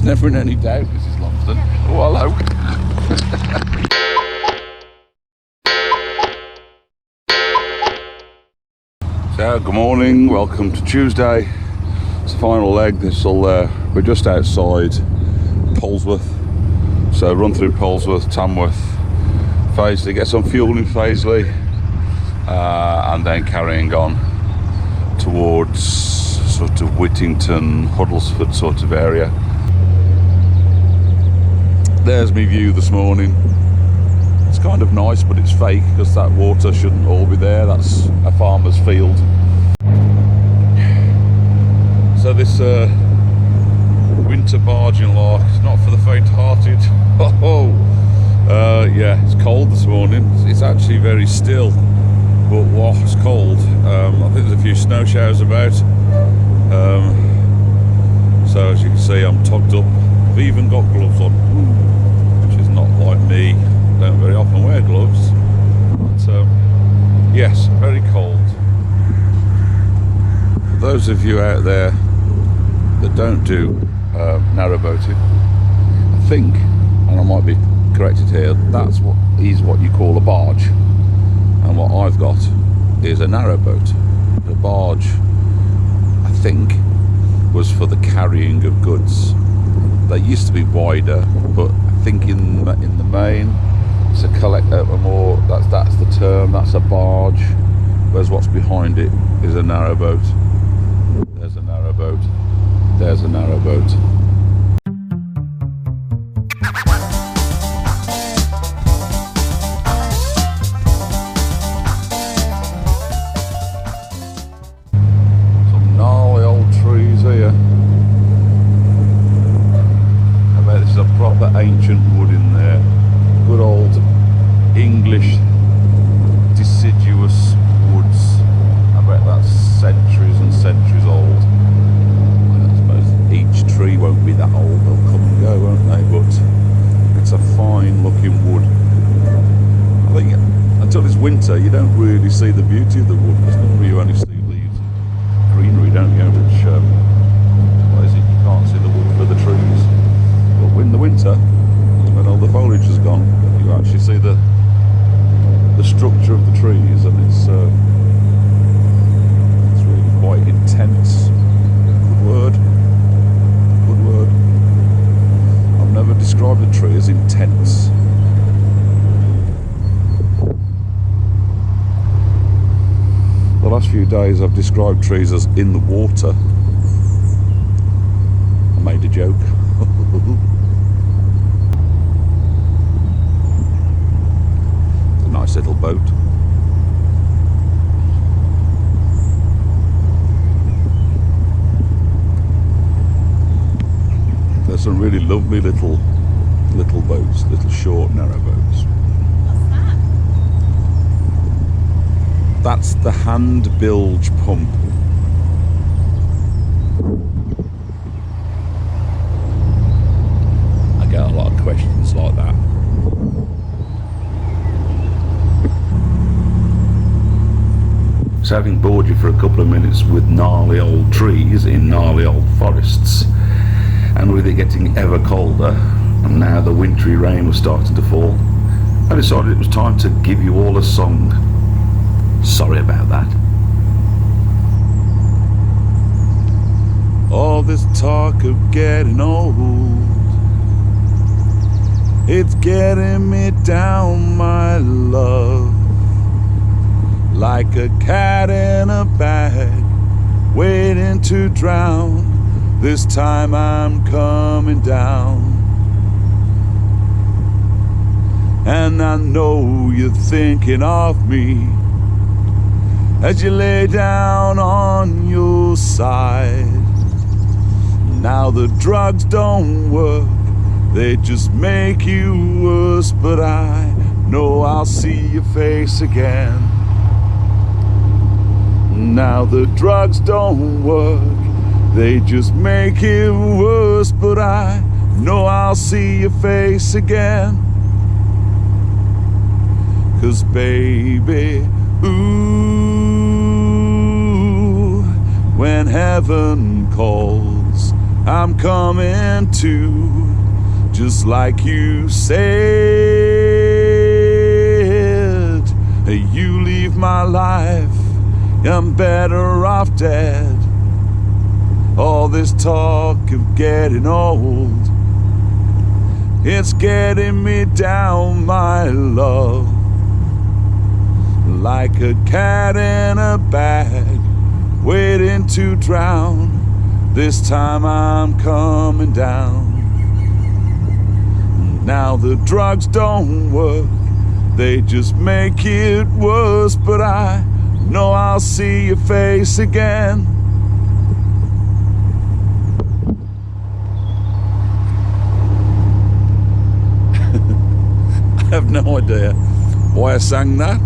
Never in any doubt, Mrs Lumsden. Oh, hello. So, good morning, welcome to Tuesday. It's the final leg. We're just outside Polesworth. So run through Polesworth, Tamworth, Fazeley, get some fuel in Fazeley, and then carrying on towards sort of Whittington, Huddlesford sort of area. There's my view this morning. It's kind of nice, but it's fake because that water shouldn't all be there. That's a farmer's field. So this winter barging lark is not for the faint-hearted. Yeah, it's cold this morning. It's actually very still, but wow, it's cold. I think there's a few snow showers about. So as you can see, I'm togged up. I've even got gloves on, which is not like me. I don't very often wear gloves. But yes, very cold. For those of you out there that don't do narrowboating, I think, and I might be corrected here, that's what you call a barge, and what I've got is a narrowboat. The barge, I think, was for the carrying of goods. They used to be wider, but I think in the main it's a that's the term, that's a barge, whereas what's behind it is a narrowboat. There's a narrowboat. There's a narrowboat. Some gnarly old trees here. I bet this is a proper ancient wood in there. Good old English deciduous woods. I bet that's centuries and centuries old. Each tree won't be that old, they'll come and go, won't they? But it's a fine looking wood. I think until it's winter you don't really see the beauty of the wood, because normally you only see leaves and greenery, don't you? Which, what is it, you can't see the wood for the trees. But in the winter, when all the foliage is gone, you actually see the structure of the trees, and it's really quite intense. Good word. I've never described a tree as intense. The last few days I've described trees as in the water. I made a joke. It's a nice little boat. There's some really lovely little boats, little short narrow boats. What's that? That's the hand bilge pump. I get a lot of questions like that. So having bored you for a couple of minutes with gnarly old trees in gnarly old forests, and with it getting ever colder, and now the wintry rain was starting to fall, I decided it was time to give you all a song. Sorry about that. All this talk of getting old, it's getting me down, my love, like a cat in a bag, waiting to drown. This time I'm coming down, and I know you're thinking of me as you lay down on your side. Now the drugs don't work, they just make you worse, but I know I'll see your face again. Now the drugs don't work, they just make it worse, but I know I'll see your face again. 'Cause baby, ooh, when heaven calls, I'm coming to, just like you said. You leave my life, I'm better off dead. All this talk of getting old, it's getting me down, my love, like a cat in a bag, waiting to drown. This time I'm coming down. Now the drugs don't work, they just make it worse, but I know I'll see your face again. I have no idea why I sang that.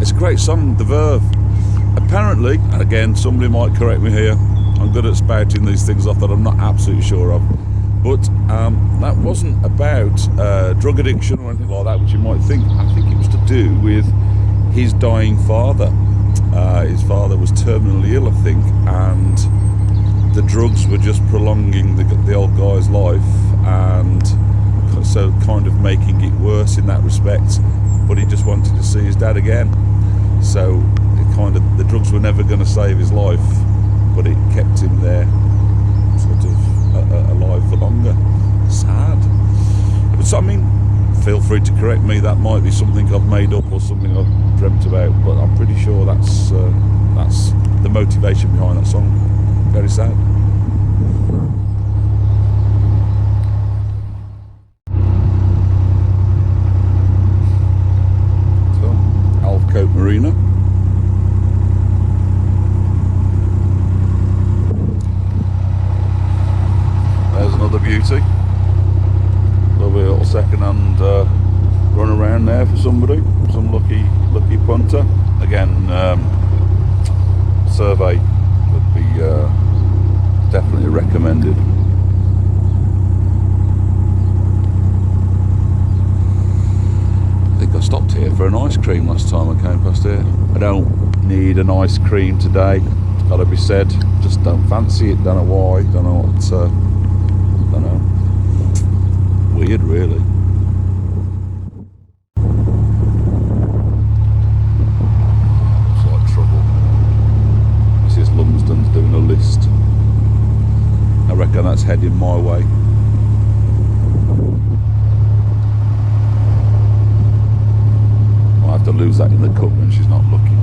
It's a great song, The Verve. Apparently, and again, somebody might correct me here, I'm good at spouting these things off that I'm not absolutely sure of, but that wasn't about drug addiction or anything like that, which you might think. I think it was to do with his dying father. His father was terminally ill, I think, and the drugs were just prolonging the old guy's life, and so kind of making it worse in that respect. But he just wanted to see his dad again, so the drugs were never going to save his life, but it kept him there, sort of alive for longer. Sad. But so, I mean, feel free to correct me. That might be something I've made up or something I've dreamt about, but I'm pretty sure that's the motivation behind that song. Very sad. Marina. There's another beauty. There'll be a little second-hand run around there for somebody, some lucky punter. Again, survey would be definitely recommended. I stopped here for an ice cream last time I came past here. I don't need an ice cream today, it's got to be said. Just don't fancy it, don't know why, don't know what, don't know. Weird, really. Looks like trouble. Mrs Lumsden's doing a list. I reckon that's heading my way. To lose that in the cup when she's not looking.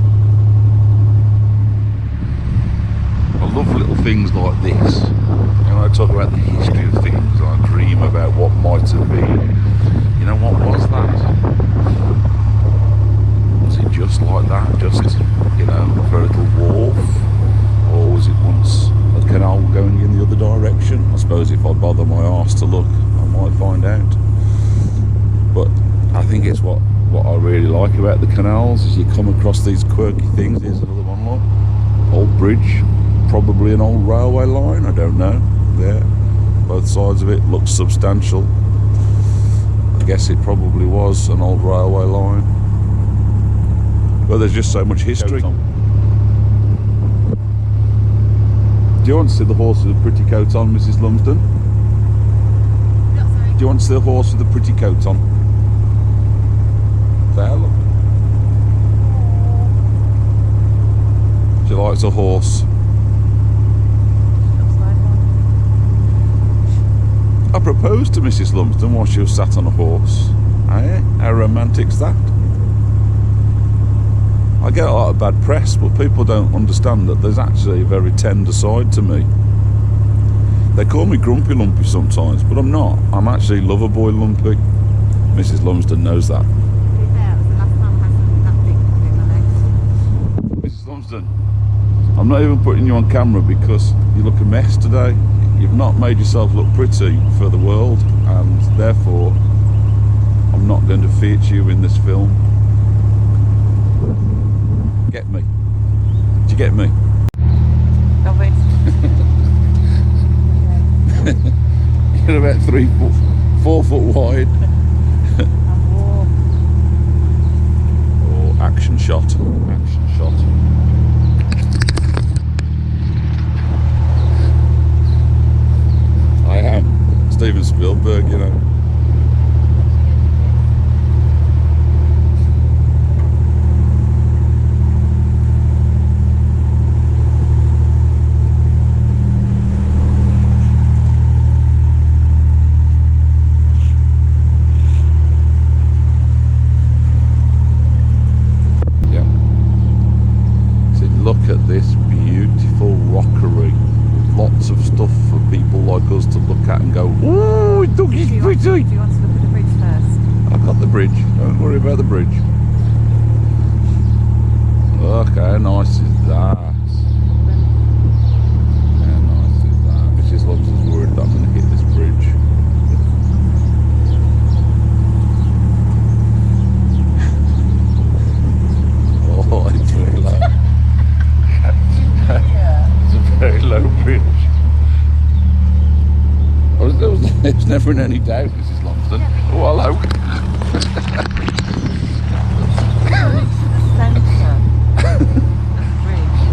I love little things like this. You know, I talk about the history of things, I dream about what might have been. You know, what was that? Was it just like that? Just, you know, for a little wharf? Or was it once a canal going in the other direction? I suppose if I'd bother my arse to look, I might find out. But I think it's what I really like about the canals is you come across these quirky things. Here's another one, look. Old bridge, probably an old railway line, I don't know. There, both sides of it look substantial. I guess it probably was an old railway line. But there's just so much history. Do you want to see the horse with the pretty coat on, Mrs Lumsden? Do you want to see the horse with the pretty coat on? There, look. She likes a horse. I proposed to Mrs Lumsden while she was sat on a horse. How romantic's that? I get a lot of bad press, but people don't understand that there's actually a very tender side to me. They call me Grumpy Lumpy sometimes, but I'm not. I'm actually lover boy Lumpy. Mrs Lumsden knows that. I'm not even putting you on camera because you look a mess today. You've not made yourself look pretty for the world, and therefore I'm not going to feature you in this film. Get me? Do you get me? Love it. You're about 4 foot wide. Oh, action shot. Action shot. oi. Do you want to look at the bridge first? I've got the bridge. Don't worry about the bridge. Look how nice is that. How nice is that? Mrs Lumsden's worried that I'm going to hit this bridge. Oh, it's very low. It's a very low bridge. There's never in any doubt, Mrs Lumsden. Oh, hello.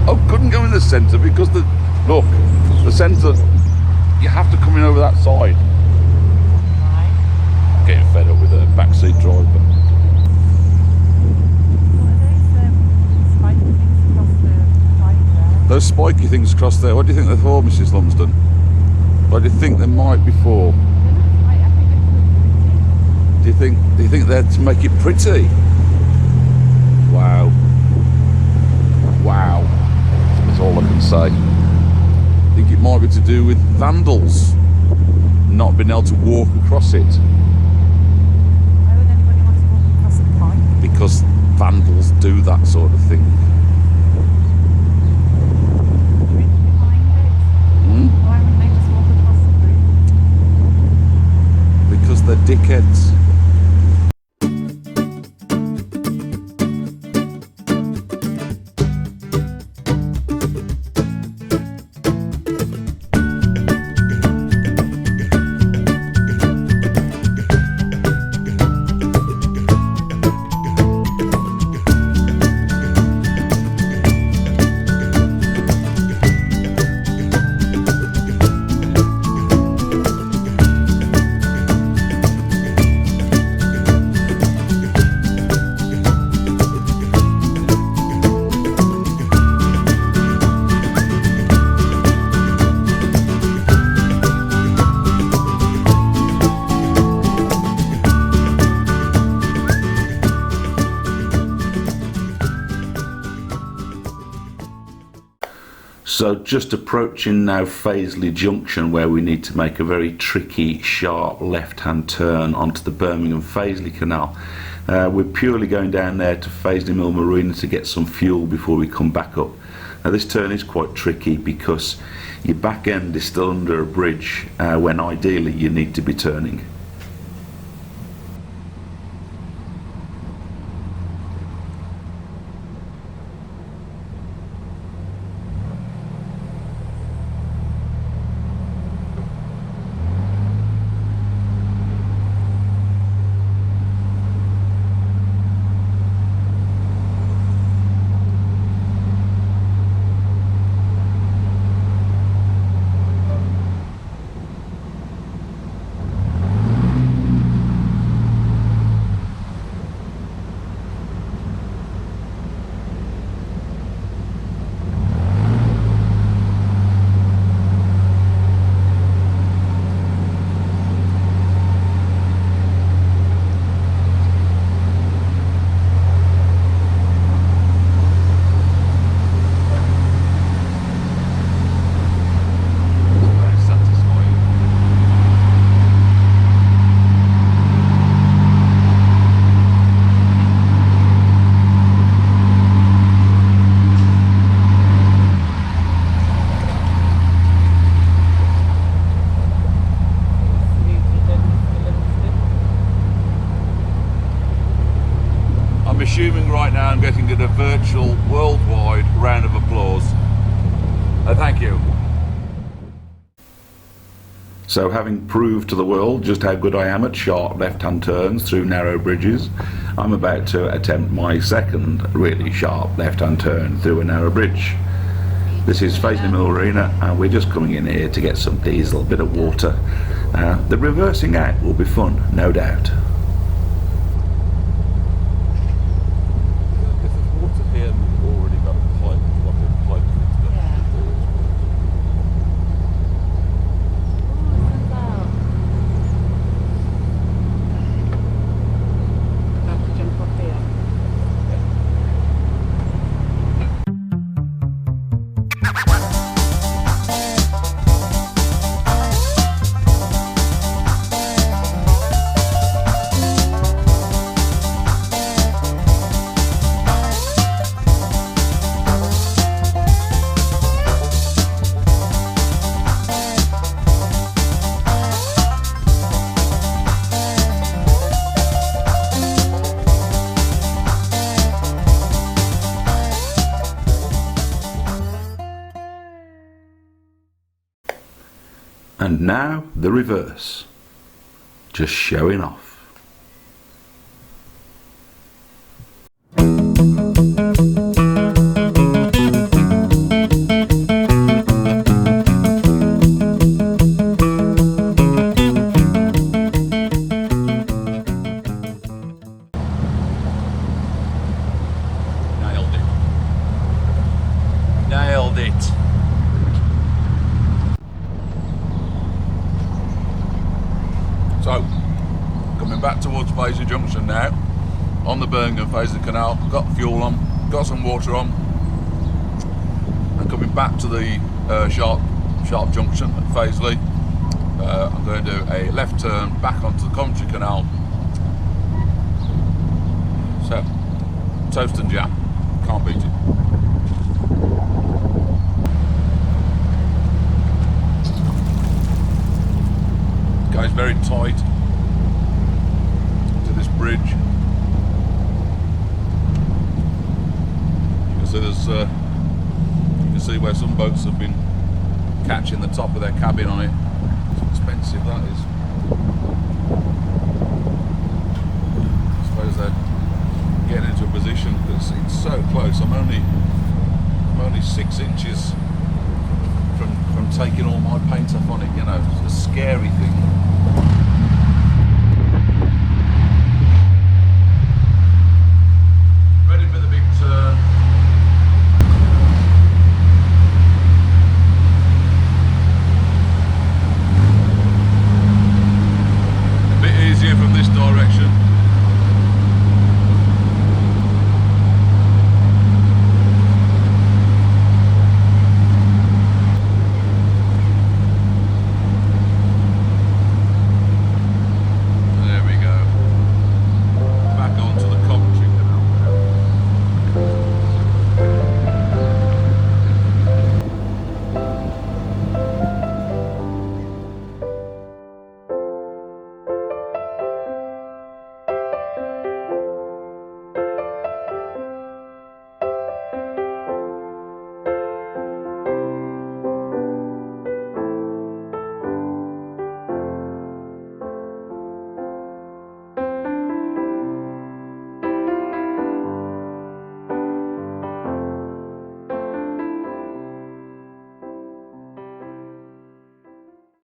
I couldn't go in the centre because the centre, you have to come in over that side. Right. Getting fed up with a backseat driver. What are those spiky things across the side there? Those spiky things across there, what do you think they're for, Mrs Lumsden? What do you think they might be for? Do you think they're to make it pretty? Wow. Wow. That's all I can say. I think it might be to do with vandals not being able to walk across it. Why would anybody want to walk across the pond? Because vandals do that sort of thing. Bridge behind it? Why wouldn't they just walk across the bridge? Because they're dickheads. So just approaching now Fazeley Junction, where we need to make a very tricky, sharp left-hand turn onto the Birmingham-Fazeley Canal. We're purely going down there to Fazeley Mill Marina to get some fuel before we come back up. Now this turn is quite tricky because your back end is still under a bridge when ideally you need to be turning. Assuming right now I'm getting a virtual worldwide round of applause. Thank you. So having proved to the world just how good I am at sharp left-hand turns through narrow bridges, I'm about to attempt my second really sharp left-hand turn through a narrow bridge. This is Fazeley Mill Marina and we're just coming in here to get some diesel, a bit of water. The reversing out will be fun, no doubt. And now the reverse. Just showing off. Nailed it. So, coming back towards Fazeley Junction now, on the Birmingham Fazeley Canal, got fuel on, got some water on, and coming back to the sharp junction at Fazeley, I'm going to do a left turn back onto the Coventry Canal. So, toast and jam, can't beat it. Goes very tight to this bridge. You can see there's you can see where some boats have been catching the top of their cabin on it. It's expensive, that is. I suppose they're getting into a position because it's so close. I'm only 6 inches from taking all my paint off on it, you know. It's a scary thing.